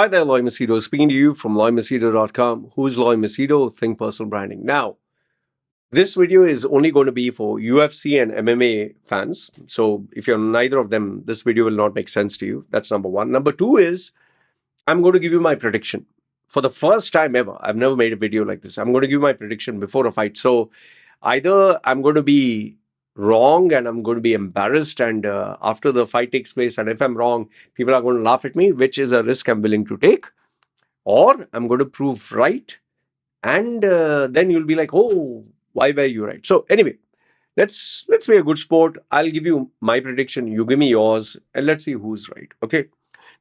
Hi there, Loy Machedo. Speaking to you from LoyMachedo.com. Who's Loy Machedo? Think Personal Branding. Now, this video is only going to be for UFC and MMA fans. So if you're neither of them, this video will not make sense to you. That's number one. Number two is I'm going to give you my prediction. For the first time ever, I've never made a video like this. I'm going to give my prediction before a fight. So either I'm going to be wrong and I'm going to be embarrassed, and after the fight takes place, and if I'm wrong, people are going to laugh at me, which is a risk I'm willing to take, or I'm going to prove right, and then you'll be like, oh, why were you right? So anyway, let's be a good sport. I'll give you my prediction, you give me yours, and let's see who's right. Okay,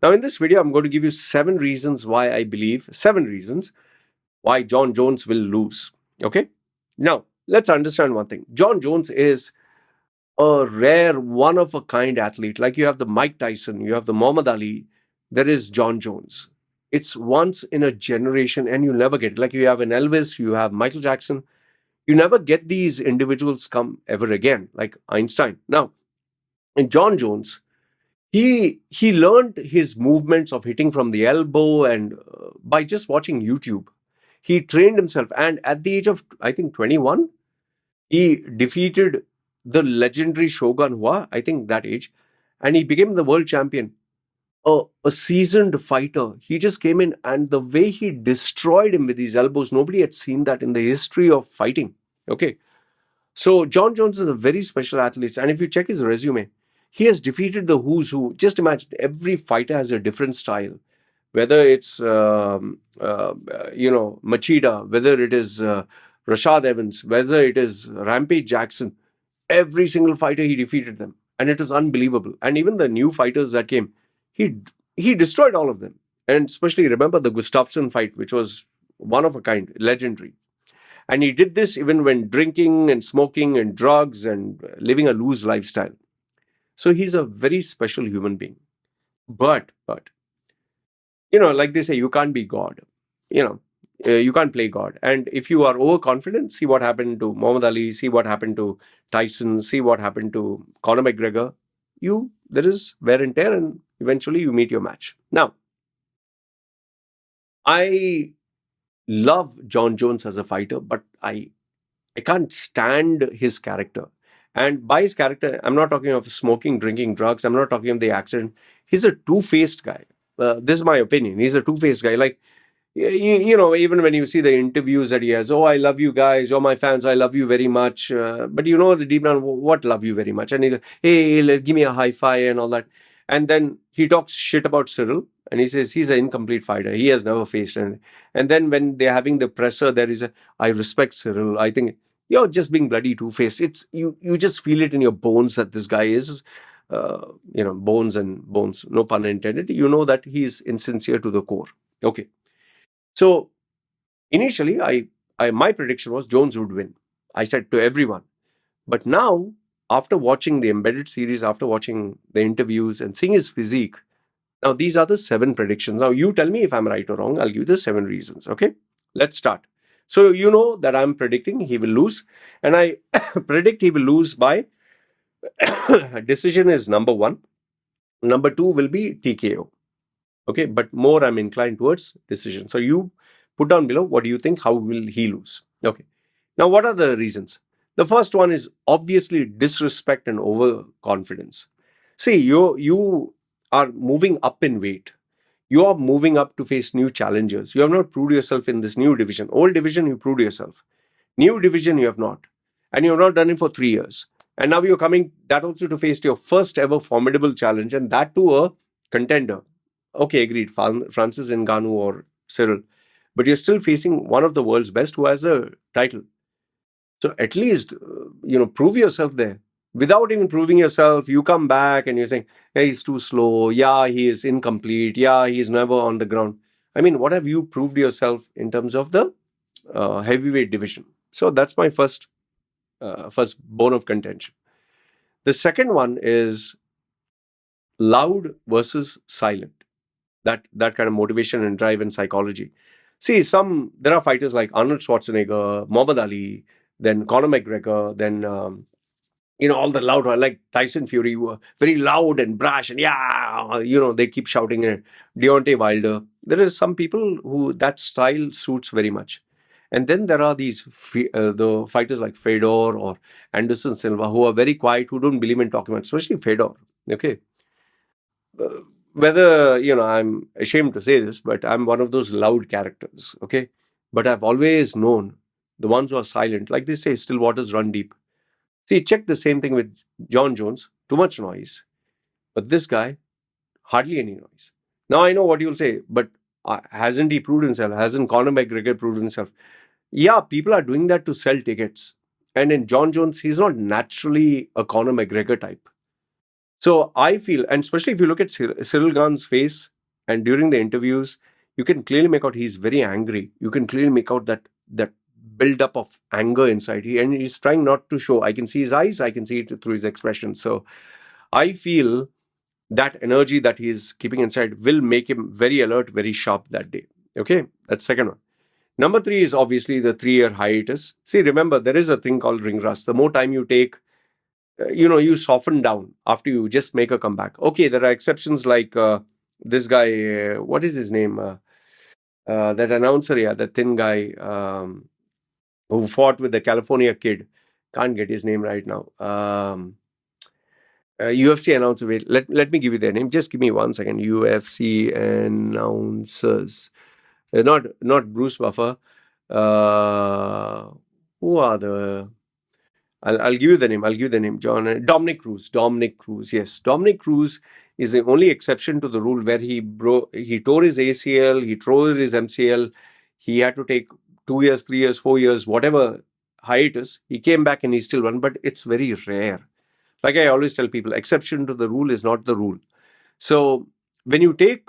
now in this video I'm going to give you 7 reasons why I believe 7 reasons why Jon Jones will lose. Okay, now let's understand one thing. Jon Jones is a rare, one of a kind athlete. Like you have the Mike Tyson, you have the Muhammad Ali, there is Jon Jones. It's once in a generation and you never get it. Like you have an Elvis, you have Michael Jackson. You never get these individuals come ever again, like Einstein. Now, in Jon Jones, he learned his movements of hitting from the elbow, and by just watching YouTube. He trained himself, and at the age of, I think, 21, he defeated the legendary Shogun Hua, I think that age, and he became the world champion. A seasoned fighter. He just came in, and the way he destroyed him with his elbows, nobody had seen that in the history of fighting. Okay. So Jon Jones is a very special athlete, and if you check his resume, he has defeated the who's who. Just imagine, every fighter has a different style. Whether it's Machedo, whether it is Rashad Evans, whether it is Rampage Jackson, every single fighter he defeated them, and it was unbelievable. And even the new fighters that came, he destroyed all of them. And especially remember the Gustafsson fight, which was one of a kind, legendary. And he did this even when drinking and smoking and drugs and living a loose lifestyle. So he's a very special human being. But like they say, you can't be God. You can't play God. And if you are overconfident, see what happened to Muhammad Ali, see what happened to Tyson, see what happened to Conor McGregor. There is wear and tear, and eventually you meet your match. Now, I love Jon Jones as a fighter, but I can't stand his character. And by his character, I'm not talking of smoking, drinking, drugs. I'm not talking of the accident. He's a two-faced guy. This is my opinion. He's a two-faced guy. Like, even when you see the interviews that he has, oh, I love you guys, you're my fans, I love you very much. But the deep down, what love you very much? And he goes, hey, give me a high five and all that. And then he talks shit about Ciryl, and he says he's an incomplete fighter. He has never faced any. And then when they're having the presser, there is I respect Ciryl. I think you're just being bloody two-faced. It's you just feel it in your bones that this guy is, bones and bones, no pun intended. You know that he's insincere to the core. Okay. So initially, my prediction was Jones would win. I said to everyone. But now, after watching the Embedded series, after watching the interviews and seeing his physique, now these are the 7 predictions. Now you tell me if I'm right or wrong. I'll give you the 7 reasons. Okay, let's start. So you know that I'm predicting he will lose, and I predict he will lose by decision is number 1. Number 2 will be TKO. Okay, but more I'm inclined towards decision. So you put down below, what do you think? How will he lose? Okay. Now, what are the reasons? The first one is obviously disrespect and overconfidence. See, you are moving up in weight. You are moving up to face new challenges. You have not proved yourself in this new division. Old division, you proved yourself. New division, you have not. And you have not done it for 3 years. And now you're coming, that also to face your first ever formidable challenge, and that to a contender. Okay, agreed, Francis Ngannou or Ciryl. But you're still facing one of the world's best who has a title. So at least, prove yourself there. Without even proving yourself, you come back and you're saying, hey, he's too slow. Yeah, he is incomplete. Yeah, he's never on the ground. I mean, what have you proved yourself in terms of the heavyweight division? So that's my first bone of contention. The second one is loud versus silent. That kind of motivation and drive and psychology. See, there are fighters like Arnold Schwarzenegger, Muhammad Ali, then Conor McGregor, then All the loud, like Tyson Fury, were very loud and brash, and yeah, they keep shouting it. Deontay Wilder. There are some people who that style suits very much. And then there are the fighters like Fedor or Anderson Silva who are very quiet, who don't believe in talking much, especially Fedor. Okay. Whether, I'm ashamed to say this, but I'm one of those loud characters. Okay. But I've always known the ones who are silent, like they say, still waters run deep. See, check the same thing with Jon Jones. Too much noise. But this guy, hardly any noise. Now I know what you'll say, but hasn't he proved himself? Hasn't Conor McGregor proved himself? Yeah, people are doing that to sell tickets. And in Jon Jones, he's not naturally a Conor McGregor type. So I feel, and especially if you look at Ciryl Gane's face and during the interviews, you can clearly make out he's very angry. You can clearly make out that build up of anger inside. And he's trying not to show. I can see his eyes. I can see it through his expression. So I feel that energy that he's keeping inside will make him very alert, very sharp that day. Okay, that's second one. Number three is obviously the 3-year hiatus. See, remember, there is a thing called ring rust. The more time you take, you soften down after you just make a comeback. Okay, there are exceptions like this guy, what is his name? That announcer, yeah, that thin guy who fought with the California kid. Can't get his name right now. UFC announcer. Wait, let me give you their name. Just give me 1 second. UFC announcers. Not Bruce Buffer. Who are the? I'll give you the name. I'll give you the name. Dominic Cruz. Dominic Cruz. Yes, Dominic Cruz is the only exception to the rule where he tore his ACL, he tore his MCL, he had to take 2 years, 3 years, 4 years, whatever hiatus. He came back and he still won, but it's very rare. Like I always tell people, exception to the rule is not the rule. So when you take,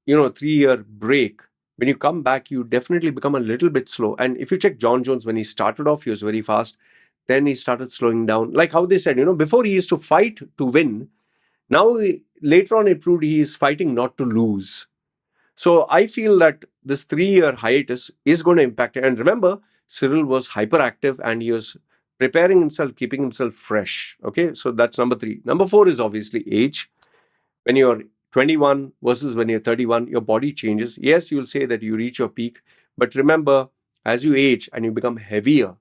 3-year break, when you come back, you definitely become a little bit slow. And if you check Jon Jones, when he started off, he was very fast. Then he started slowing down. Like how they said, before he used to fight to win. Now, later on, it proved he is fighting not to lose. So I feel that this 3-year hiatus is going to impact it. And remember, Ciryl was hyperactive and he was preparing himself, keeping himself fresh. Okay, so that's number 3. Number 4 is obviously age. When you're 21 versus when you're 31, your body changes. Yes, you'll say that you reach your peak, but remember, as you age and you become heavier,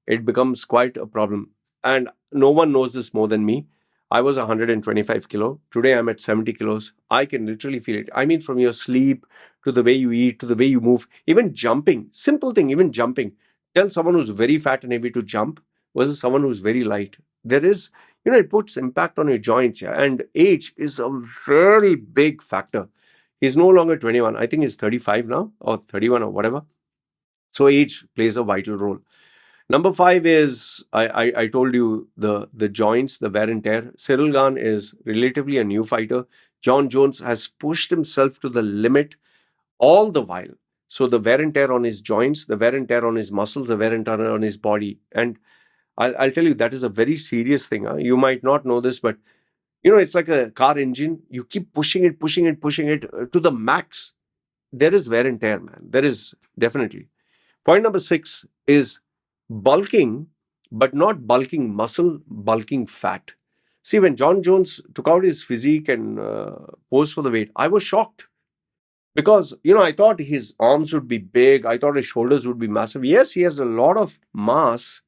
it becomes quite a problem. And no one knows this more than me. I was 125 kilo. Today I'm at 70 kilos. I can literally feel it. I mean, from your sleep to the way you eat, to the way you move, even jumping, simple thing, even jumping. Tell someone who's very fat and heavy to jump versus someone who's very light. There is, it puts impact on your joints. Yeah? And age is a very big factor. He's no longer 21. I think he's 35 now or 31 or whatever. So age plays a vital role. Number 5 is, I told you, the joints, the wear and tear. Ciryl Gane is relatively a new fighter. Jon Jones has pushed himself to the limit all the while. So the wear and tear on his joints, the wear and tear on his muscles, the wear and tear on his body. And I'll tell you, that is a very serious thing. Huh? You might not know this, but it's like a car engine. You keep pushing it to the max. There is wear and tear, man. There is definitely. Point number 6 is bulking, but not bulking muscle, bulking fat. See, when Jon Jones took out his physique and posed for the weight, I was shocked. Because, I thought his arms would be big. I thought his shoulders would be massive. Yes, he has a lot of mass,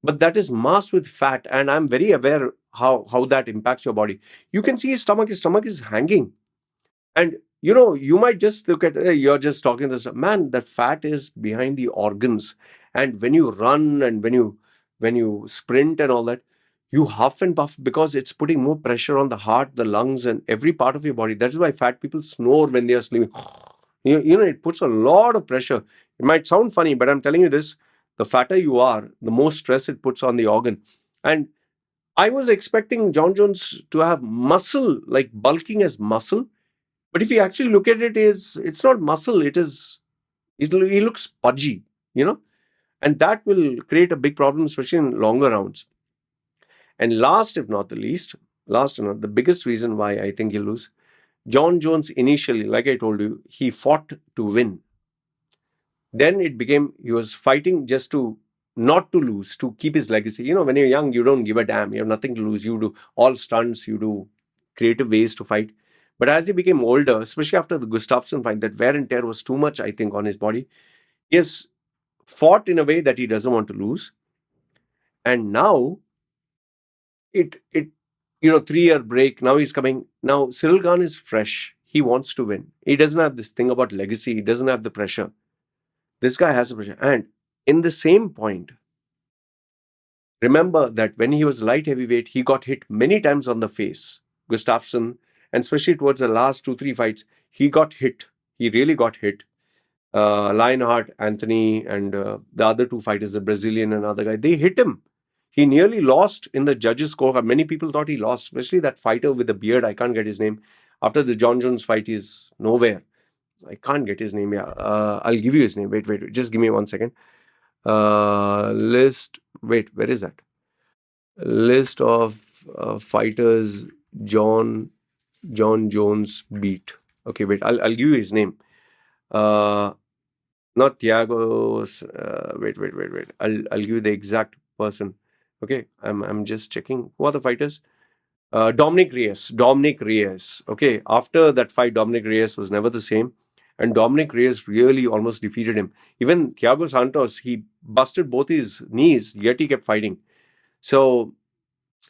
but that is mass with fat. And I'm very aware how that impacts your body. You can see his stomach is hanging. And, you might just look at, you're just talking this, man, that fat is behind the organs. And when you run and when you sprint and all that, you huff and puff because it's putting more pressure on the heart, the lungs, and every part of your body. That's why fat people snore when they are sleeping. It puts a lot of pressure. It might sound funny, but I'm telling you this, the fatter you are, the more stress it puts on the organ. And I was expecting Jon Jones to have muscle, like bulking as muscle. But if you actually look at it, it's not muscle. He looks pudgy, and that will create a big problem, especially in longer rounds. And last, if not the least, the biggest reason why I think he'll lose, Jon Jones initially, like I told you, he fought to win. Then it became he was fighting just to not to lose, to keep his legacy. When you're young, you don't give a damn. You have nothing to lose. You do all stunts, you do creative ways to fight. But as he became older, especially after the Gustafsson fight, that wear and tear was too much, I think, on his body. He has fought in a way that he doesn't want to lose. And now, it 3-year break. Now he's coming. Now, Ciryl Gane is fresh. He wants to win. He doesn't have this thing about legacy. He doesn't have the pressure. This guy has the pressure. And in the same point, remember that when he was light heavyweight, he got hit many times on the face. Gustafsson, and especially towards the last 2-3 fights, he got hit. He really got hit. Lionheart, Anthony, and the other two fighters, the Brazilian and other guy, they hit him. He nearly lost in the judges' scorecard. Many people thought he lost, especially that fighter with the beard. I can't get his name. After the Jon Jones fight, he's nowhere. I can't get his name. Yeah, I'll give you his name. Wait. Just give me 1 second. List. Wait, where is that? List of fighters Jon Jones beat. Okay, wait. I'll give you his name. Not Thiago's. Wait. I'll give you the exact person. Okay, I'm just checking. Who are the fighters? Dominic Reyes. Okay, after that fight, Dominic Reyes was never the same. And Dominic Reyes really almost defeated him. Even Thiago Santos, he busted both his knees, yet he kept fighting. So,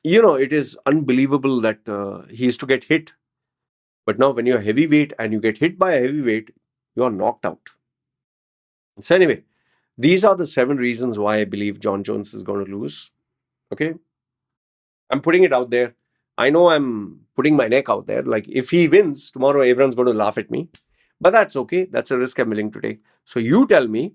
it is unbelievable that he used to get hit. But now when you're heavyweight and you get hit by a heavyweight, you are knocked out. So anyway, these are the 7 reasons why I believe Jon Jones is going to lose. Okay? I'm putting it out there. I know I'm putting my neck out there. Like, if he wins, tomorrow everyone's going to laugh at me. But that's okay. That's a risk I'm willing to take. So you tell me,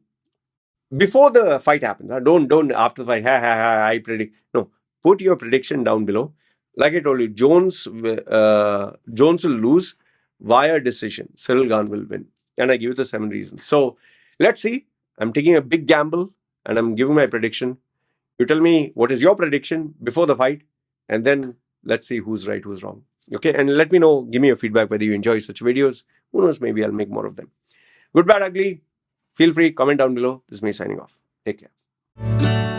before the fight happens, don't after the fight, I predict. No, put your prediction down below. Like I told you, Jones will lose via decision. Ciryl Gane will win. And I give you the 7 reasons. So let's see. I'm taking a big gamble and I'm giving my prediction. You tell me what is your prediction before the fight, and then let's see who's right, who's wrong. Okay, and let me know, give me your feedback whether you enjoy such videos. Who knows, maybe I'll make more of them. Good, bad, ugly. Feel free, comment down below. This is me signing off. Take care.